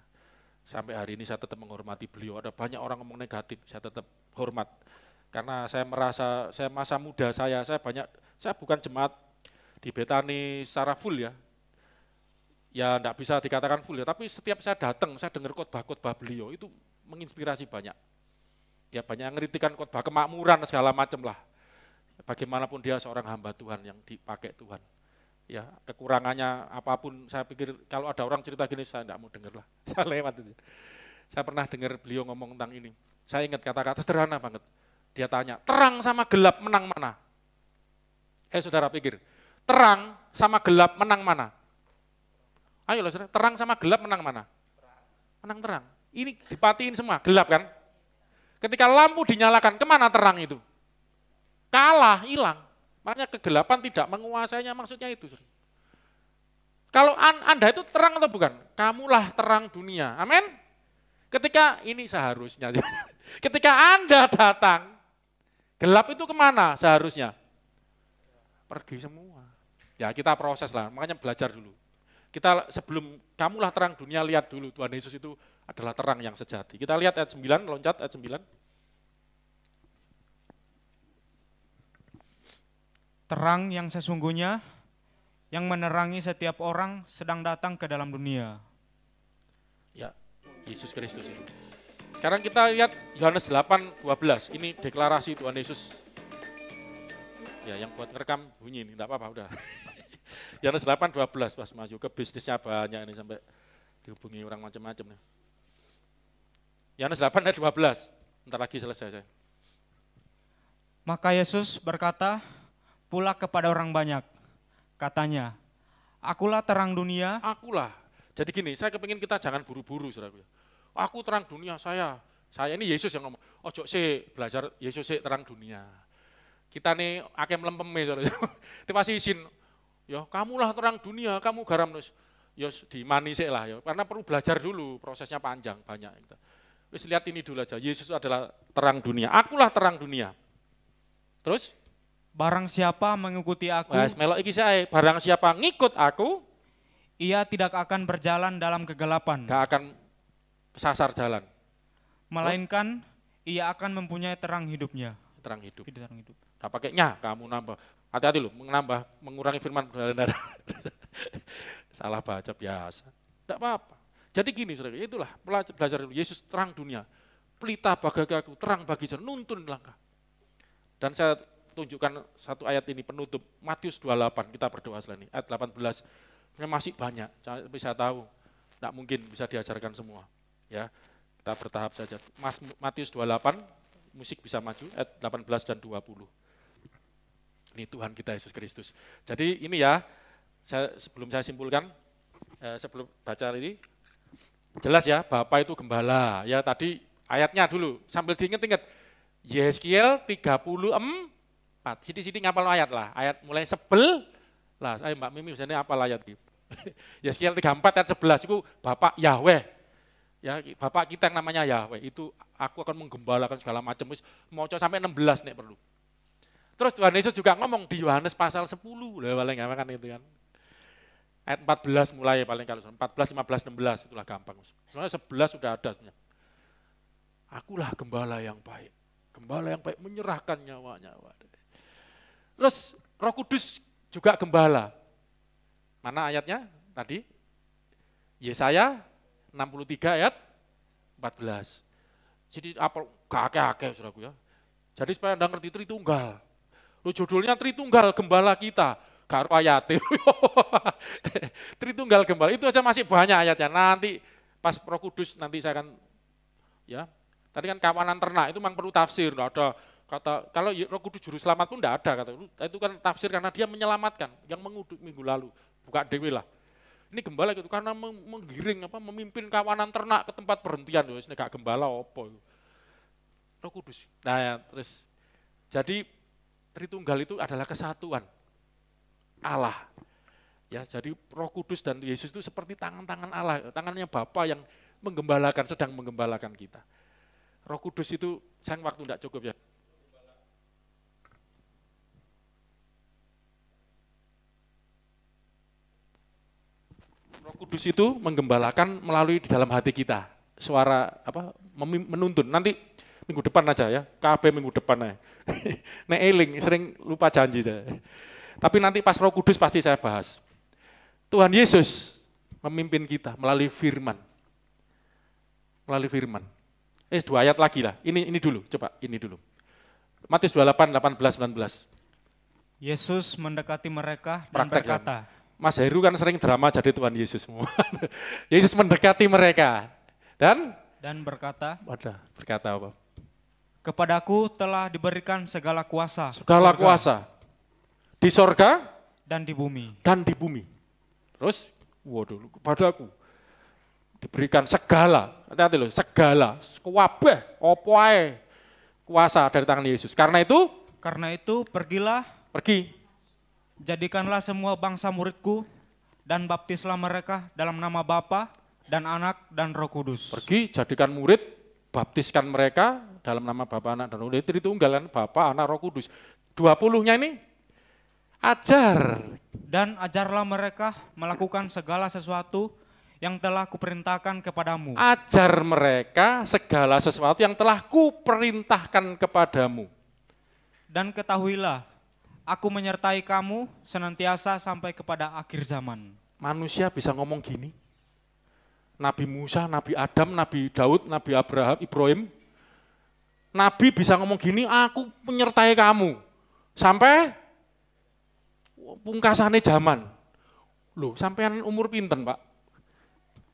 Sampai hari ini saya tetap menghormati beliau. Ada banyak orang ngomong negatif, saya tetap hormat. Karena saya merasa, masa muda saya bukan jemaat di Betani secara full ya. Ya enggak bisa dikatakan full ya, tapi setiap saya datang, saya dengar khotbah-khotbah beliau, itu menginspirasi banyak. Ya banyak yang ngeritikkan khotbah kemakmuran segala macam lah. Bagaimanapun dia seorang hamba Tuhan yang dipakai Tuhan. Ya kekurangannya apapun, saya pikir kalau ada orang cerita gini saya enggak mau dengar lah. Saya lewat itu. Saya pernah dengar beliau ngomong tentang ini. Saya ingat kata-kata sederhana banget. Dia tanya, terang sama gelap menang mana? Saudara pikir, terang sama gelap menang mana? Ayo loh, saudara, terang sama gelap menang mana? Menang terang. Ini dipatiin semua, gelap kan? Ketika lampu dinyalakan, kemana terang itu? Kalah, hilang. Makanya kegelapan tidak menguasainya, maksudnya itu. Kalau Anda itu terang atau bukan? Kamulah terang dunia, amin? Ketika ini seharusnya, ketika Anda datang, gelap itu kemana seharusnya? Pergi semua. Ya kita proses lah, makanya belajar dulu. Kita sebelum kamulah terang dunia, lihat dulu Tuhan Yesus itu adalah terang yang sejati. Kita lihat ayat 9, loncat ayat 9. Terang yang sesungguhnya yang menerangi setiap orang sedang datang ke dalam dunia. Ya, Yesus Kristus itu. Sekarang kita lihat Yohanes 8:12. Ini deklarasi Tuhan Yesus. Ya, yang buat ngerekam bunyi ini, enggak apa-apa udah. Yohanes 8:12 pas maju ke bisnisnya banyak ini sampai dihubungi orang macam-macam nih. Yohanes 8 ayat 12. Bentar lagi selesai saya. Maka Yesus berkata pula kepada orang banyak, katanya, akulah terang dunia. Akulah. Jadi gini, saya kepingin kita jangan buru-buru, saudaraku. Aku terang dunia saya ini Yesus yang ngomong. Ojo sih belajar Yesus sih terang dunia. Kita nih akeh melempeme, saudara. Itu pasti izin. Ya, kamulah terang dunia, kamu garam terus. Ya dimani sih lah ya. Karena perlu belajar dulu, prosesnya panjang banyak. Wis lihat ini dulu aja. Yesus adalah terang dunia. Akulah terang dunia. Terus? Barang siapa mengikuti aku, Melok iki saya. Barang siapa ngikut aku, ia tidak akan berjalan dalam kegelapan. gak akan kesasar jalan. Melainkan ia akan mempunyai terang hidupnya. Terang hidup. Terang hidup. Nah pakainya kamu nambah. Hati-hati loh, menambah, mengurangi firman. Salah baca biasa. Tidak apa-apa. Jadi gini saudara, itulah belajar dulu. Yesus terang dunia. Pelita bagagaku, terang bagi jalan, nuntun langkah. Dan saya tunjukkan satu ayat ini penutup. Matius 28, kita berdoa setelah ini. Ayat 18, ini masih banyak, bisa tahu. Tidak mungkin bisa diajarkan semua. Ya, kita bertahap saja. Matius 28, musik bisa maju, ayat 18 dan 20. Ini Tuhan kita Yesus Kristus. Jadi ini ya, sebelum saya simpulkan, sebelum baca ini, jelas ya, Bapa itu gembala. Ya tadi ayatnya dulu, sambil diinget-inget. Yeskiel 34, sidi-sidi ngapal ayat lah, ayat mulai sebel, lah saya Mbak Mimi misalnya apal ayat gitu. Yeskiel 34 ayat 11, itu Bapak Yahweh. Ya, Bapak kita yang namanya Yahweh, itu aku akan menggembalakan segala macam, mau coba sampai 16 nih perlu. Terus Tuhan Yesus juga ngomong di Yohanes pasal 10, lah paling gampang kan itu kan. Ayat 14 mulai paling kalau 14, 15, 16 itulah gampang. Soalnya 11 sudah ada. Akulah gembala yang baik. Gembala yang baik menyerahkan nyawanya. Terus Roh Kudus juga gembala. Mana ayatnya tadi? Yesaya 63 ayat 14. Jadi apa kakek-kakek saudaraku ya. Jadi supaya Anda ngerti Tritunggal. Judulnya Tritunggal Gembala kita. Karo ayatnya. Tritunggal Gembala itu aja masih banyak ayatnya. Nanti pas Roh Kudus nanti saya akan ya. Tadi kan kawanan ternak itu memang perlu tafsir. Enggak ada kata kalau Roh Kudus juru selamat pun enggak ada kata. Itu kan tafsir karena dia menyelamatkan yang menguduk minggu lalu. Buka dewe lah. Ini gembala gitu karena menggiring memimpin kawanan ternak ke tempat perhentian. Ini enggak gembala apa itu. Roh Kudus. Nah, ya, terus jadi Tritunggal itu adalah kesatuan Allah. Ya, jadi Roh Kudus dan Yesus itu seperti tangan-tangan Allah, tangannya Bapa yang menggembalakan, sedang menggembalakan kita. Roh Kudus itu sayang waktu tidak cukup ya. Roh Kudus itu menggembalakan melalui di dalam hati kita. Suara menuntun. Nanti minggu depan aja ya, KB minggu depan aja. Nek eling, sering lupa janji saya. Tapi nanti pas Roh Kudus pasti saya bahas. Tuhan Yesus memimpin kita melalui firman. Melalui firman. 2 ayat lagi lah, ini dulu, coba ini dulu. Matius 28, 18, 19. Yesus mendekati mereka dan Praktek berkata. Ya. Mas Heru kan sering drama jadi Tuhan Yesus semua. Yesus mendekati mereka. Dan berkata. Berkata apa? Kepadaku telah diberikan segala kuasa. Segala kuasa. Di sorga. Dan di bumi. Terus, waduh, kepadaku diberikan segala, hati-hati loh, segala, kuwabeh, opo ae, kuasa dari tangan Yesus. Karena itu pergi. Jadikanlah semua bangsa muridku dan baptislah mereka dalam nama Bapa dan Anak dan Roh Kudus. Pergi, jadikan murid, baptiskan mereka dalam nama Bapa, Anak dan Roh Kudus. Tritunggal kan, Bapa, Anak, Roh Kudus. 20-nya ini ajar Dan ajarlah mereka melakukan segala sesuatu yang telah kuperintahkan kepadamu. Ajar mereka segala sesuatu yang telah kuperintahkan kepadamu. Dan ketahuilah, aku menyertai kamu senantiasa sampai kepada akhir zaman. Manusia bisa ngomong gini? Nabi Musa, Nabi Adam, Nabi Daud, Nabi Abraham, Ibrahim. Nabi bisa ngomong gini, aku menyertai kamu. Sampai pungkasane zaman. Loh, sampean umur pinten, Pak?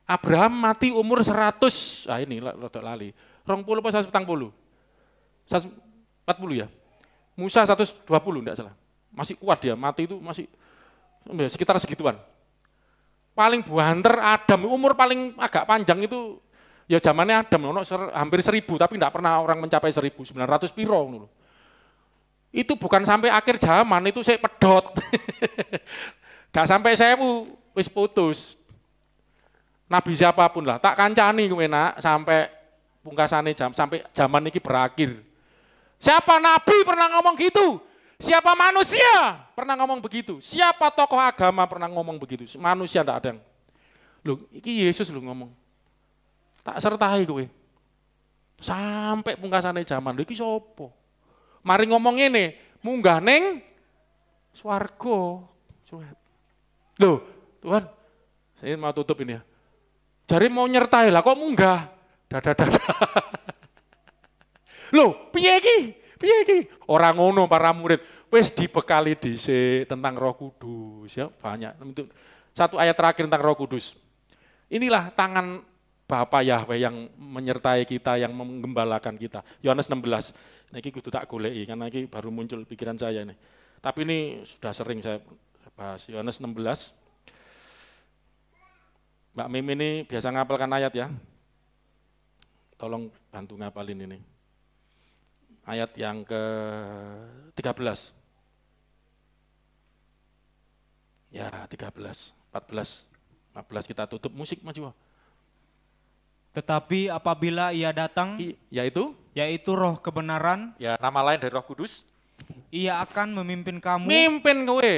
Abraham mati umur 100. Ah ini rodok lali. 20 apa 140? 140 ya. Musa 120 enggak salah. Masih kuat dia, mati itu masih sekitar segituan. Paling buanter Adam, umur paling agak panjang itu ya zamannya Adam, hampir 1000, tapi enggak pernah orang mencapai 1900 piro. Itu bukan sampai akhir zaman, itu saya pedot. Gak sampai 1000, wis putus. Nabi siapapun lah, tak kancani kowe nak sampai pungkasane sampai zaman ini berakhir. Siapa nabi pernah ngomong gitu? Siapa manusia pernah ngomong begitu? Siapa tokoh agama pernah ngomong begitu? Manusia enggak ada yang. Loh, iki Yesus lu ngomong. Tak sertai kowe. Sampai pungkasane zaman, lho iki sapa? Mari ngomong ini, munggah ning swarga. Loh, Tuhan, saya mau tutup ini ya. Jari mau nyertai lah, kok munggah? Dada. Loh, piye iki? Piye iki? Ora ngono para murid, wis dibekali dhisik tentang Roh Kudus ya, banyak. Satu ayat terakhir tentang Roh Kudus. Inilah tangan Bapa Yahweh yang menyertai kita, yang menggembalakan kita. Yohanes 16. Niki kudu tak goleki karena iki baru muncul pikiran saya ini. Tapi ini sudah sering saya bahas. Yohanes 16. Mbak Mim ini biasa ngapalkan ayat ya. Tolong bantu ngapalin ini. Ayat yang ke-13. Ya, 13, 14, 15 kita tutup musik maju. Tetapi apabila ia datang, yaitu roh kebenaran, ya nama lain dari Roh Kudus, ia akan memimpin kamu mimpin kowe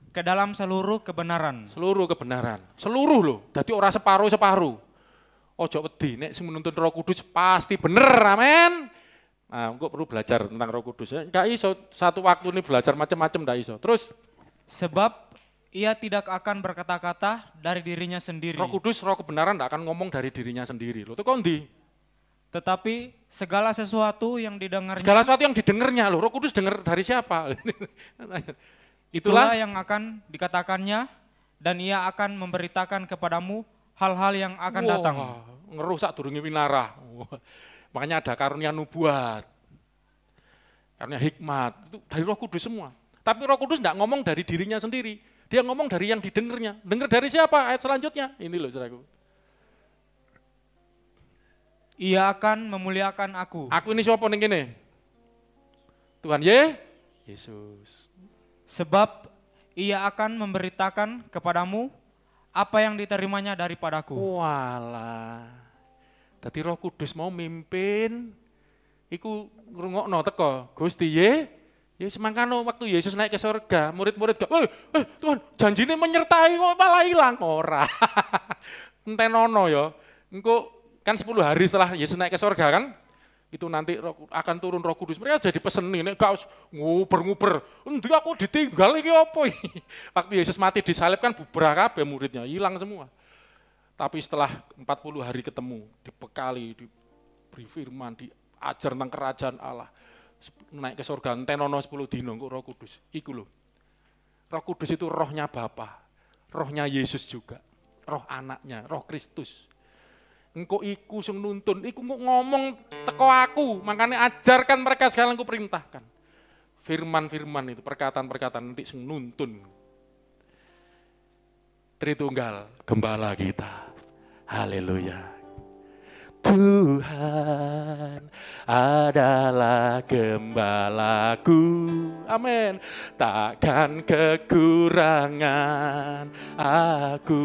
ke dalam seluruh kebenaran. Seluruh kebenaran. Seluruh loh, dadi ora separuh-separuh. Ojo wedi, nek sing menuntun Roh Kudus pasti bener, amin. Nah, engko perlu belajar tentang Roh Kudus. Enggak iso satu waktu ini belajar macam-macam ndak iso. Terus sebab ia tidak akan berkata-kata dari dirinya sendiri. Roh Kudus, Roh kebenaran enggak akan ngomong dari dirinya sendiri. Loh, itu kondi. Tetapi segala sesuatu yang didengarnya. Segala sesuatu yang didengarnya, loh, Roh Kudus dengar dari siapa? Itulah yang akan dikatakannya dan ia akan memberitakan kepadamu hal-hal yang akan datang. Ngerusak durunge winarah. Makanya ada karunia nubuat. Karunia hikmat, itu dari Roh Kudus semua. Tapi Roh Kudus enggak ngomong dari dirinya sendiri. Dia ngomong dari yang didengarnya. Dengar dari siapa? Ayat selanjutnya. Ini loh saudaraku. Ia akan memuliakan aku. Aku ini siapa ning kene? Tuhan Yesus. Sebab ia akan memberitakan kepadamu apa yang diterimanya daripadaku. Walah. Dadi Roh Kudus mau mimpin, iku ngrungokno teko Gusti semangkano waktu Yesus naik ke surga, murid-murid Tuhan janjine menyertai kok malah hilang ora. Entenono ya. Engko kan 10 hari setelah Yesus naik ke surga kan, itu nanti akan turun Roh Kudus. Mereka jadi peseni nek gak nguber-nguber. Endi aku ditinggal iki apa iki? Waktu Yesus mati disalib kan bubrah kabeh muridnya, hilang semua. Tapi setelah 40 hari ketemu, dibekali, diberi firman, diajar tentang kerajaan Allah. Naik ke surga, entenono 10 dino, kok Roh Kudus. Iku loh. Roh Kudus itu rohnya Bapa, rohnya Yesus juga, roh anaknya, roh Kristus. Engkau iku sing nuntun, iku ngomong teko aku, makanya ajarkan mereka segala yang kuperintahkan. Firman-firman itu, perkataan-perkataan nanti sing nuntun. Tritunggal, gembala kita. Haleluya. Tuhan adalah gembalaku, amin. Takkan kekurangan aku.